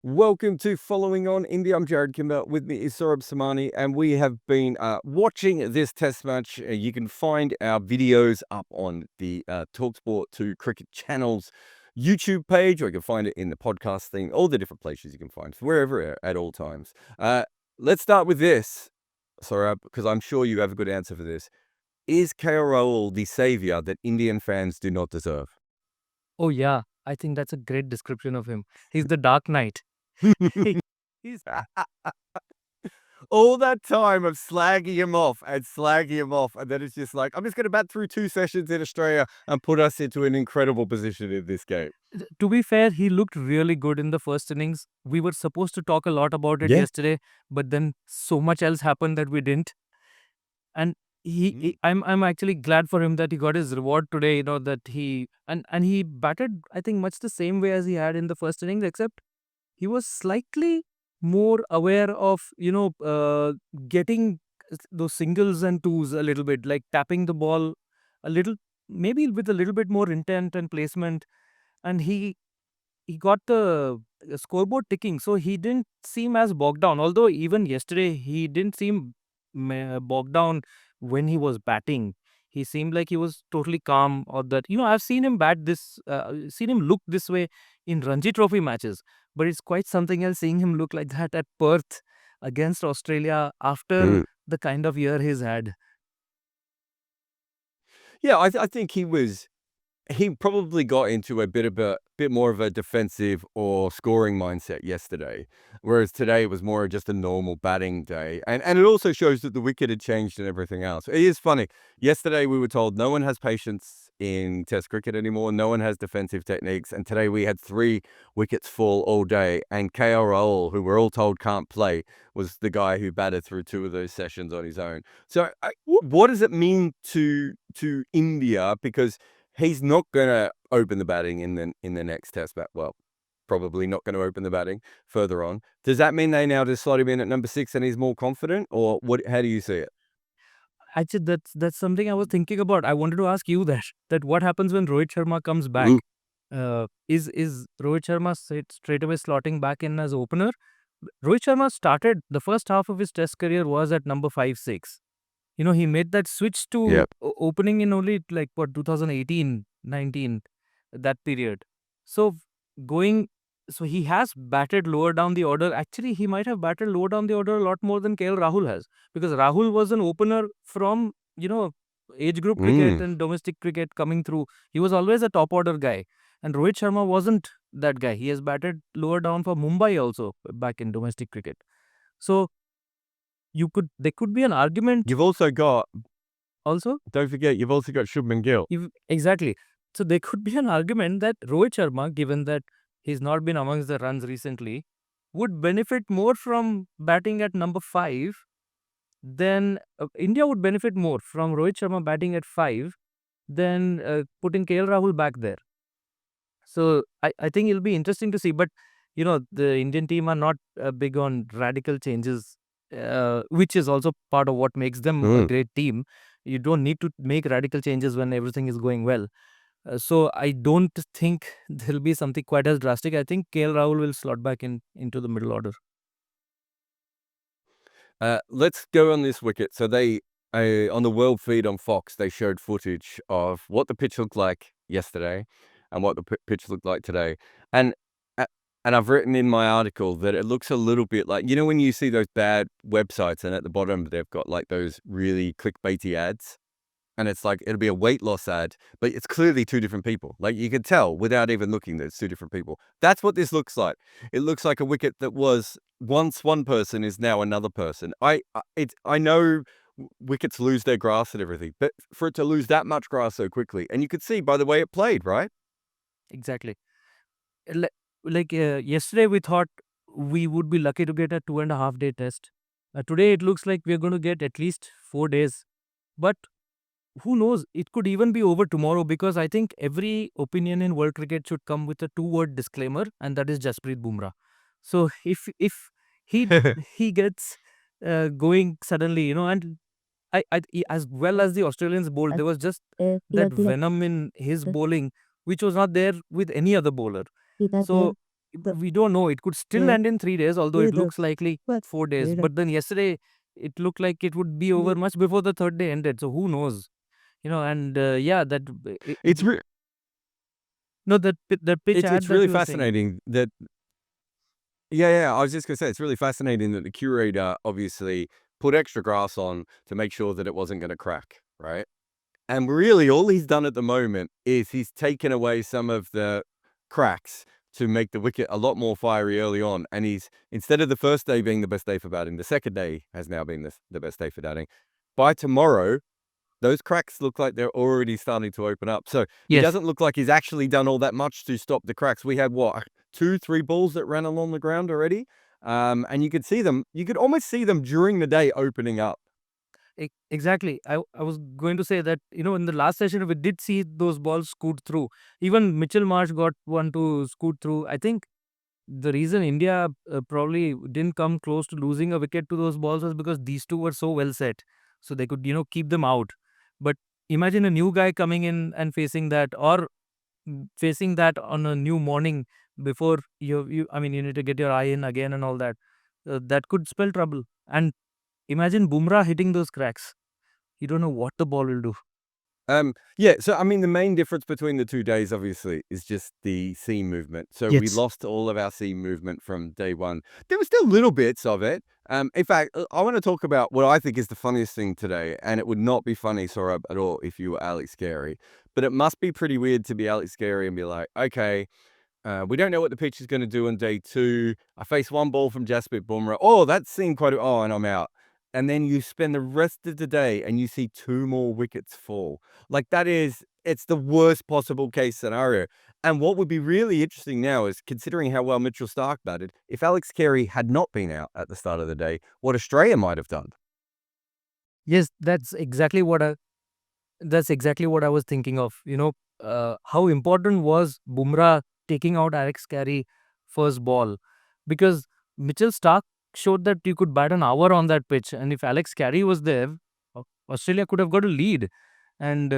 Welcome to Following On India. I'm Jarrod Kimber. With me is Saurabh Somani, and we have been watching this test match. You can find our videos up on the talkSPORT 2 Cricket Channel's YouTube page, or you can find it in the podcast thing, all the different places you can find, wherever at all times. Let's start with this, Saurabh, because I'm sure you have a good answer for this. Is KL Rahul the savior that Indian fans do not deserve? Oh yeah, I think that's a great description of him. He's the Dark Knight. He- He's All that time of slagging him off and slagging him off, and then it's just like, I'm just going to bat through 2 sessions in Australia and put us into an incredible position in this game. to be fair, he looked really good in the first innings. We were supposed to talk a lot about it Yeah. yesterday, but then so much else happened that we didn't. And I'm actually glad for him that he got his reward today. That he he batted, I think, much the same way as he had in the first innings, except he was slightly more aware of getting those singles and twos a little bit, like tapping the ball a little, maybe with a little bit more intent and placement. And he got the scoreboard ticking, so he didn't seem as bogged down. Although even yesterday he didn't seem bogged down when he was batting. He seemed like he was totally calm. Or that, I've seen him seen him look this way in Ranji Trophy matches, but it's quite something else seeing him look like that at Perth against Australia after Mm. the kind of year he's had. Yeah, I think he probably got into a bit more of a defensive or scoring mindset yesterday, whereas today it was more just a normal batting day. And it also shows that the wicket had changed and everything else. It is funny. Yesterday we were told no one has patience in Test cricket anymore. No one has defensive techniques. And today we had 3 wickets fall all day. And KL Rahul, who we're all told can't play, was the guy who batted through 2 of those sessions on his own. So what does it mean to India? Because he's not gonna open the batting in the next test bat. Well, probably not gonna open the batting further on. Does that mean they now just slot him in at number 6 and he's more confident? Or what? How do you see it? Actually, that's something I was thinking about. I wanted to ask you that what happens when Rohit Sharma comes back? Ooh. Is Rohit Sharma straight away slotting back in as opener? Rohit Sharma started the first half of his Test career was at number 5-6. He made that switch to Yep. opening in only like what 2018, 19, that period. So going, so he has batted lower down the order. Actually, he might have batted lower down the order a lot more than KL Rahul has, because Rahul was an opener from age group cricket Mm. and domestic cricket coming through. He was always a top order guy, and Rohit Sharma wasn't that guy. He has batted lower down for Mumbai also back in domestic cricket. So there could be an argument You've also got, also. don't forget, you've also got Shubman Gill. Exactly. So there could be an argument that Rohit Sharma, given that he's not been amongst the runs recently, would benefit more from batting at number 5 than India would benefit more from Rohit Sharma batting at 5 than putting KL Rahul back there. So I think it'll be interesting to see. But, the Indian team are not big on radical changes, which is also part of what makes them a Mm. great team. You don't need to make radical changes when everything is going well. So I don't think there'll be something quite as drastic. I think KL Rahul will slot back into the middle order. Let's go on this wicket. So they, on the world feed on Fox, they showed footage of what the pitch looked like yesterday and what the pitch looked like today. And uh, and I've written in my article that it looks a little bit like, when you see those bad websites and at the bottom they've got like those really clickbaity ads, and it's like it'll be a weight loss ad, but it's clearly 2 different people. Like, you can tell without even looking that it's 2 different people. That's what this looks like. It looks like a wicket that was once one person is now another person. I know wickets lose their grass and everything, but for it to lose that much grass so quickly, and you could see by the way it played, right? Exactly. Li- Like yesterday, we thought we would be lucky to get a 2.5 day test. Today, it looks like we're going to get at least 4 days. But who knows? It could even be over tomorrow, because I think every opinion in world cricket should come with a 2-word disclaimer, and that is Jasprit Bumrah. So if he he gets going suddenly, and as well as the Australians bowled, there was just that venom in his bowling, which was not there with any other bowler. So we don't know. It could still end in 3 days, although it looks likely 4 days. But then yesterday, it looked like it would be over much before the third day ended. So who knows? And yeah, It's re- no, that pitch ad it's that really you were saying. fascinating that. Yeah. I was just gonna say it's really fascinating that the curator obviously put extra grass on to make sure that it wasn't going to crack, right? And really, all he's done at the moment is he's taken away some of the cracks to make the wicket a lot more fiery early on. And he's, instead of the first day being the best day for batting, the second day has now been the best day for batting. By tomorrow, those cracks look like they're already starting to open up. So he Yes, doesn't look like he's actually done all that much to stop the cracks. We had what, 2, 3 balls that ran along the ground already. And you could see them, you could almost see them during the day opening up. exactly. I was going to say that, in the last session, we did see those balls scoot through. Even Mitchell Marsh got one to scoot through. I think the reason India probably didn't come close to losing a wicket to those balls was because these two were so well set. So they could, keep them out. But imagine a new guy coming in and facing that, or facing that on a new morning before you need to get your eye in again and all that. That could spell trouble. And imagine Bumrah hitting those cracks. You don't know what the ball will do. Yeah, so I mean, the main difference between the 2 days, obviously, is just the seam movement. So we Yes. lost all of our seam movement from day one. There were still little bits of it. In fact, I want to talk about what I think is the funniest thing today, and it would not be funny, Saurabh, at all if you were Alex Carey. But it must be pretty weird to be Alex Carey and be like, okay, we don't know what the pitch is going to do on day 2. I face one ball from Jasprit Bumrah. Oh, that seemed quite. Oh, and I'm out. And then you spend the rest of the day and you see 2 more wickets fall. Like it's the worst possible case scenario. And what would be really interesting now is considering how well Mitchell Starc batted, if Alex Carey had not been out at the start of the day, what Australia might have done. Yes, that's exactly what I was thinking of. How important was Bumrah taking out Alex Carey first ball? Because Mitchell Stark showed that you could bat an hour on that pitch, and if Alex Carey was there, Australia could have got a lead. And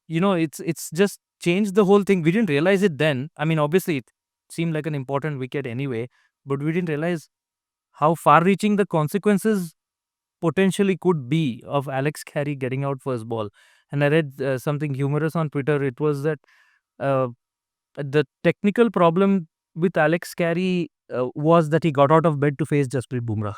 it's just changed the whole thing. We didn't realize it then. I mean, obviously, it seemed like an important wicket anyway, but we didn't realize how far-reaching the consequences potentially could be of Alex Carey getting out first ball. And I read something humorous on Twitter. It was that uh, the technical problem with Alex Carey was that he got out of bed to face Jasprit Bumrah.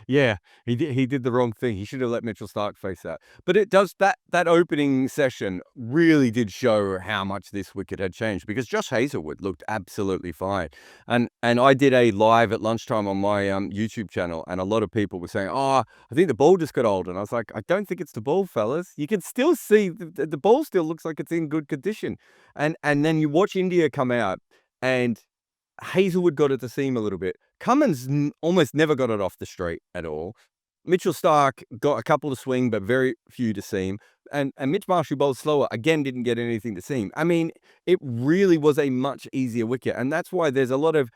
Yeah, he did the wrong thing. He should have let Mitchell Stark face that. But it does that opening session really did show how much this wicket had changed because Josh Hazlewood looked absolutely fine. And I did a live at lunchtime on my YouTube channel, and a lot of people were saying, "Oh, I think the ball just got old." And I was like, "I don't think it's the ball, fellas. You can still see the ball still looks like it's in good condition." And then you watch India come out and Hazelwood got at the seam a little bit. Cummins almost never got it off the straight at all. Mitchell Stark got a couple to swing, but very few to seam. And Mitch Marsh, who bowled slower, again didn't get anything to seam. I mean, it really was a much easier wicket. And that's why there's a lot of,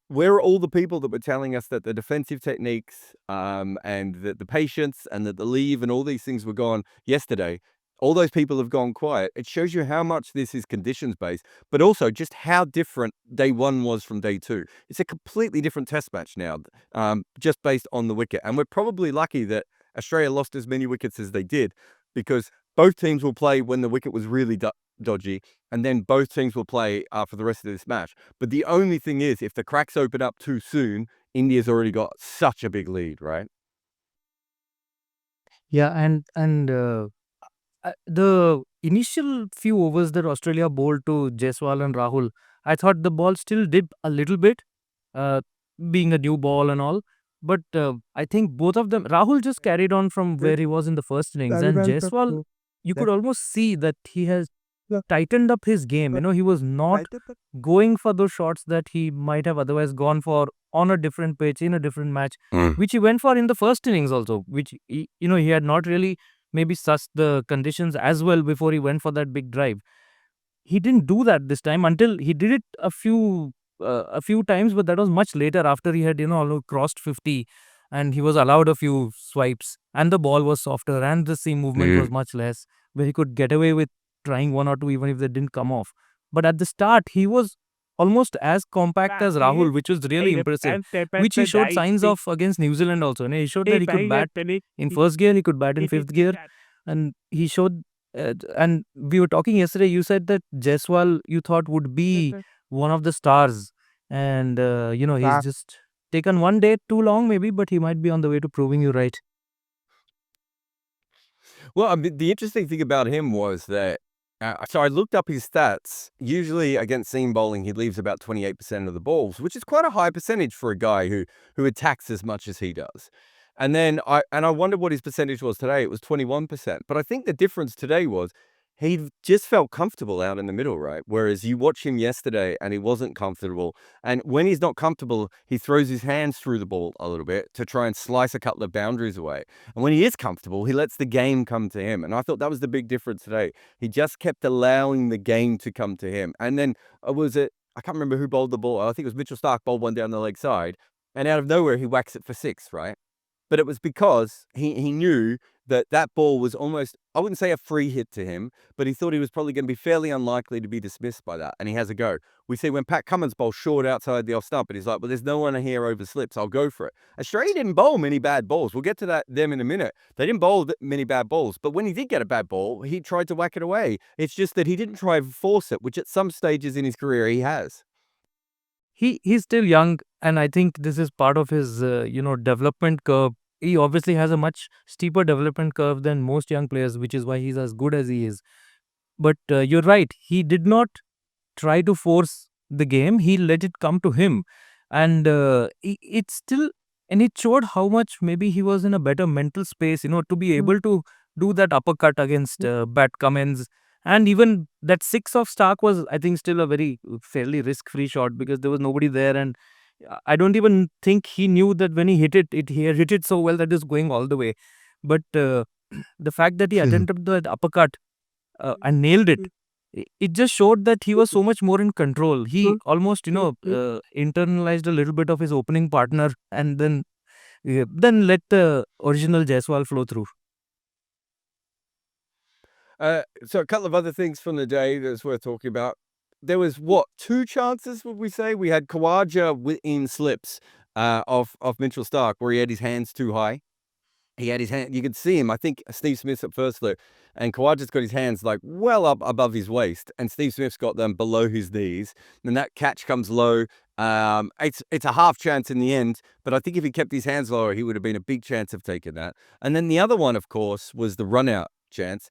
where are all the people that were telling us that the defensive techniques and that the patience and that the leave and all these things were gone yesterday? All those people have gone quiet. It shows you how much this is conditions based, but also just how different day 1 was from day 2. It's a completely different test match now, just based on the wicket. And we're probably lucky that Australia lost as many wickets as they did, because both teams will play when the wicket was really dodgy, and then both teams will play for the rest of this match. But the only thing is, if the cracks open up too soon, India's already got such a big lead, right? Yeah, and the initial few overs that Australia bowled to Jaiswal and Rahul, I thought the ball still dipped a little bit, uh, being a new ball and all. But I think both of them, Rahul just carried on from where he was in the first innings, and Jaiswal, you could almost see that he has tightened up his game. He was not going for those shots that he might have otherwise gone for on a different pitch in a different match, Mm. which he went for in the first innings also, which he had not really maybe sussed the conditions as well before he went for that big drive. He didn't do that this time until he did it a few times, but that was much later after he had crossed 50 and he was allowed a few swipes and the ball was softer and the seam movement was much less, where he could get away with trying one or two even if they didn't come off. But at the start, he was almost as compact as Rahul, which was really impressive, which he showed signs of against New Zealand also. And he showed that he could bat in first gear, he could bat in fifth gear, and he showed. And we were talking yesterday. You said that Jaiswal you thought would be one of the stars, and he's just taken one day too long, maybe, but he might be on the way to proving you right. Well, I mean, the interesting thing about him was that, so I looked up his stats. Usually against seam bowling, he leaves about 28% of the balls, which is quite a high percentage for a guy who attacks as much as he does. And then I wondered what his percentage was today. It was 21%. But I think the difference today was he just felt comfortable out in the middle, right? Whereas you watch him yesterday and he wasn't comfortable. And when he's not comfortable, he throws his hands through the ball a little bit to try and slice a couple of boundaries away. And when he is comfortable, he lets the game come to him. And I thought that was the big difference today. He just kept allowing the game to come to him. And then I can't remember who bowled the ball. I think it was Mitchell Starc bowled one down the leg side. And out of nowhere, he whacks it for 6, right? But it was because he knew that that ball was almost, I wouldn't say a free hit to him, but he thought he was probably going to be fairly unlikely to be dismissed by that. And he has a go. We see when Pat Cummins bowls short outside the off stump, and he's like, well, there's no one here over slips. I'll go for it. Australia didn't bowl many bad balls. We'll get to them in a minute. They didn't bowl many bad balls. But when he did get a bad ball, he tried to whack it away. It's just that he didn't try to force it, which at some stages in his career he has. He's still young, and I think this is part of his development curve. He obviously has a much steeper development curve than most young players, which is why he's as good as he is. But you're right, he did not try to force the game. He let it come to him, and it still, and it showed how much maybe he was in a better mental space, to be able to do that uppercut against Pat Cummins. And even that 6 of Stark was, I think, still a very fairly risk-free shot because there was nobody there, and I don't even think he knew that when he hit it, he had hit it so well that it's going all the way. But the fact that he attempted that uppercut and nailed it, it just showed that he was so much more in control. He almost, internalized a little bit of his opening partner, and then let the original Jaiswal flow through. So a couple of other things from the day that's worth talking about. There was 2 chances, would we say? We had Khawaja in slips off Mitchell Starc, where he had his hands too high. He had his hand, you could see him. I think Steve Smith's at first look, and Khawaja's got his hands like well up above his waist, and Steve Smith's got them below his knees. And that catch comes low. It's a half chance in the end, but I think if he kept his hands lower, he would have been a big chance of taking that. And then the other one, of course, was the run out chance.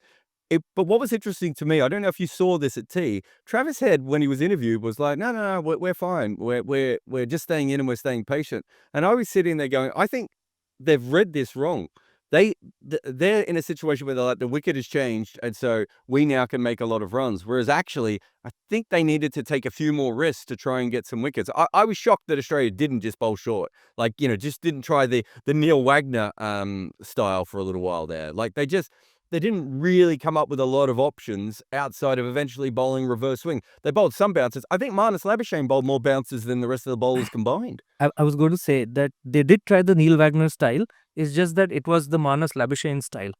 But what was interesting to me, I don't know if you saw this at tea. Travis Head, when he was interviewed, was like, "No, we're fine. We're just staying in and we're staying patient." And I was sitting there going, I think they've read this wrong. They're in a situation where they're like, the wicket has changed, and so we now can make a lot of runs. Whereas actually, I think they needed to take a few more risks to try and get some wickets. I was shocked that Australia didn't just bowl short, like just didn't try the Neil Wagner style for a little while there. Like they didn't really come up with a lot of options outside of eventually bowling reverse swing. They bowled some bounces. I think Marnus Labuschagne bowled more bounces than the rest of the bowlers combined. I was going to say that they did try the Neil Wagner style. It's just that it was the Marnus Labuschagne style.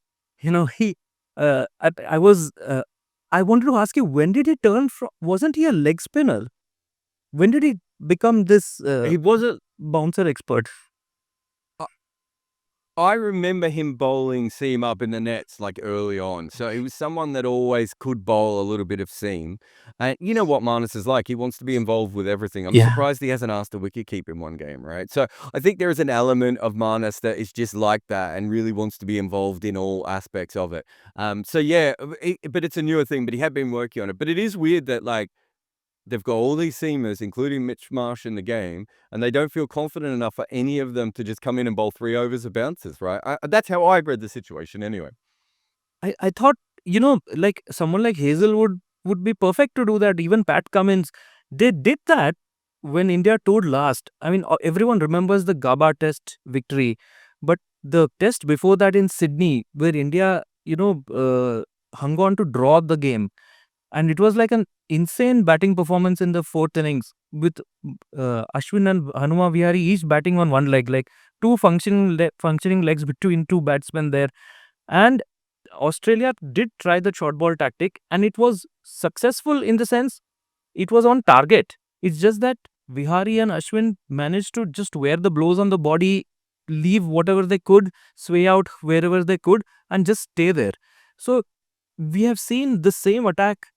I wanted to ask you, when did he turn from? Wasn't he a leg spinner? When did he become this? He wasn't. Bouncer expert. I remember him bowling seam up in the nets like early on. So he was someone that always could bowl a little bit of seam. And you know what Marnus is like. He wants to be involved with everything. I'm surprised he hasn't asked a wicketkeeper in one game, right? So I think there is an element of Marnus that is just like that and really wants to be involved in all aspects of it. So yeah, but it's a newer thing, but he had been working on it. But it is weird that like, they've got all these seamers, including Mitch Marsh in the game, and they don't feel confident enough for any of them to just come in and bowl 3 overs of bounces, right? That's how I read the situation anyway. I thought, like someone like Hazelwood would be perfect to do that. Even Pat Cummins, they did that when India toured last. I mean, everyone remembers the Gaba Test victory, but the test before that in Sydney, where India, hung on to draw the game. And it was like an insane batting performance in the 4th innings with Ashwin and Hanuma Vihari each batting on one leg, like two functioning legs between two batsmen there. And Australia did try the short ball tactic, and it was successful in the sense it was on target. It's just that Vihari and Ashwin managed to just wear the blows on the body, leave whatever they could, sway out wherever they could, and just stay there. So we have seen the same attack,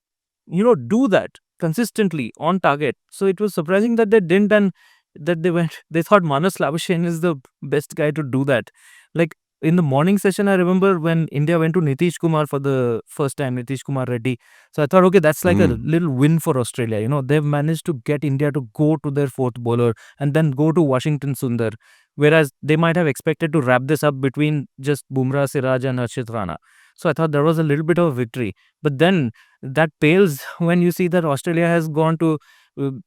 do that consistently on target. So it was surprising that they didn't, and that they thought Manas Labuschagne is the best guy to do that. Like in the morning session, I remember when India went to Nitish Kumar for the first time, Nitish Kumar Reddy. So I thought, okay, that's like a little win for Australia. They've managed to get India to go to their fourth bowler and then go to Washington Sundar. Whereas they might have expected to wrap this up between just Bumrah, Siraj and Harshit Rana. So I thought there was a little bit of a victory. But then that pales when you see that Australia has gone to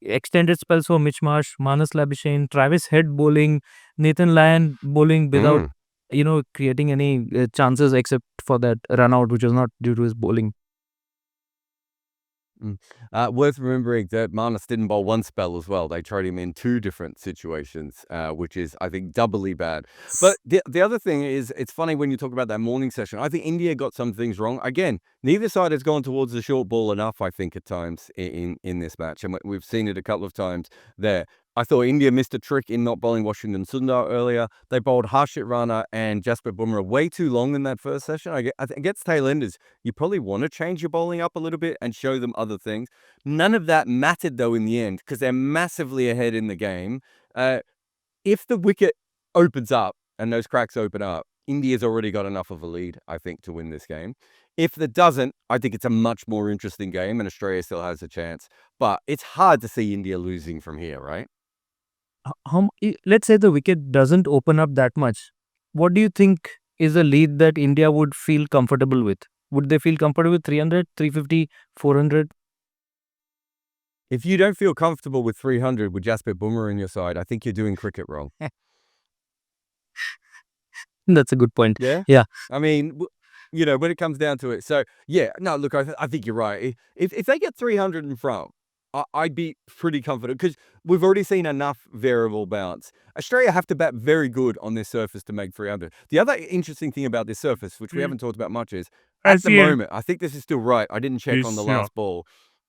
extended spells for Mitch Marsh, Manas Labuschagne, Travis Head bowling, Nathan Lyon bowling without, creating any chances except for that run out, which was not due to his bowling. Worth remembering that Marnus didn't bowl one spell as well. They tried him in two different situations, which is, I think, doubly bad. But the other thing is, it's funny when you talk about that morning session. I think India got some things wrong. Again, neither side has gone towards the short ball enough, I think, at times in this match. And we've seen it a couple of times there. I thought India missed a trick in not bowling Washington Sundar earlier. They bowled Harshit Rana and Jasprit Bumrah way too long in that first session. I think against tailenders, you probably want to change your bowling up a little bit and show them other things. None of that mattered, though, in the end, because they're massively ahead in the game. If the wicket opens up and those cracks open up, India's already got enough of a lead, I think, to win this game. If it doesn't, I think it's a much more interesting game and Australia still has a chance. But it's hard to see India losing from here, right? Let's say the wicket doesn't open up that much. What do you think is a lead that India would feel comfortable with? Would they feel comfortable with 300, 350, 400? If you don't feel comfortable with 300 with Jasprit Bumrah on your side, I think you're doing cricket wrong. That's a good point. Yeah? Yeah. I mean, when it comes down to it. So, yeah, no, look, I think you're right. If they get 300 in front, I'd be pretty confident because we've already seen enough variable bounce. Australia have to bat very good on this surface to make 300. The other interesting thing about this surface, which we haven't talked about much, is at the moment, I think this is still right. I didn't check on the last ball.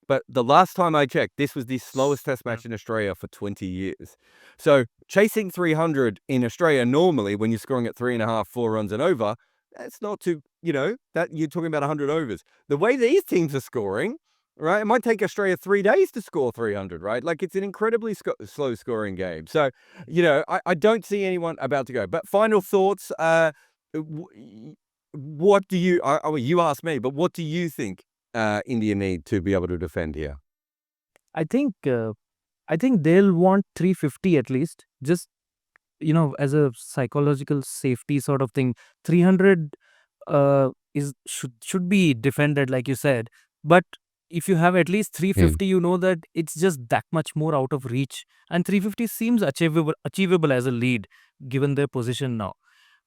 But the last time I checked, this was the slowest test match in Australia for 20 years. So chasing 300 in Australia normally, when you're scoring at 3.5, 4 runs and over, that's not too, that you're talking about 100 overs. The way these teams are scoring, right, it might take Australia 3 days to score 300, right? Like it's an incredibly slow scoring game. So, I don't see anyone about to go. But final thoughts, what do you, you asked me, but what do you think India need to be able to defend here? I think they'll want 350 at least, just as a psychological safety sort of thing. 300 should be defended, like you said, but if you have at least 350, you know that it's just that much more out of reach, and 350 seems achievable as a lead given their position now.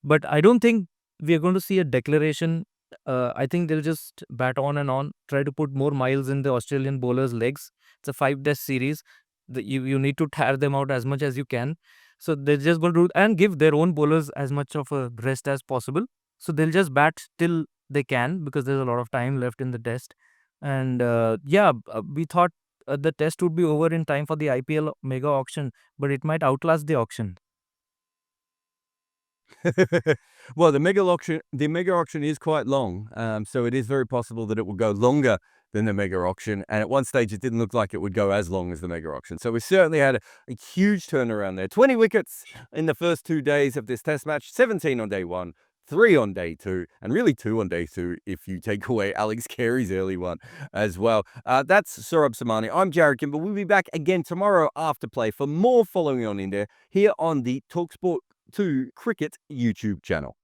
But I don't think we are going to see a declaration. I think they'll just bat on, try to put more miles in the Australian bowlers' legs. It's a 5-test series. You need to tire them out as much as you can. So they're just going to do and give their own bowlers as much of a rest as possible. So they'll just bat till they can because there's a lot of time left in the test. And we thought the test would be over in time for the IPL mega auction, but it might outlast the auction. Well, the mega auction is quite long, so it is very possible that it will go longer than the mega auction. And at one stage, it didn't look like it would go as long as the mega auction. So we certainly had a huge turnaround there. 20 wickets in the first 2 days of this test match, 17 on day one, 3 on day two, and really 2 on day two if you take away Alex Carey's early one as well. That's Saurabh Somani. I'm Jarrod Kimber. We'll be back again tomorrow after play for more following on India here on the talkSPORT 2 Cricket YouTube channel.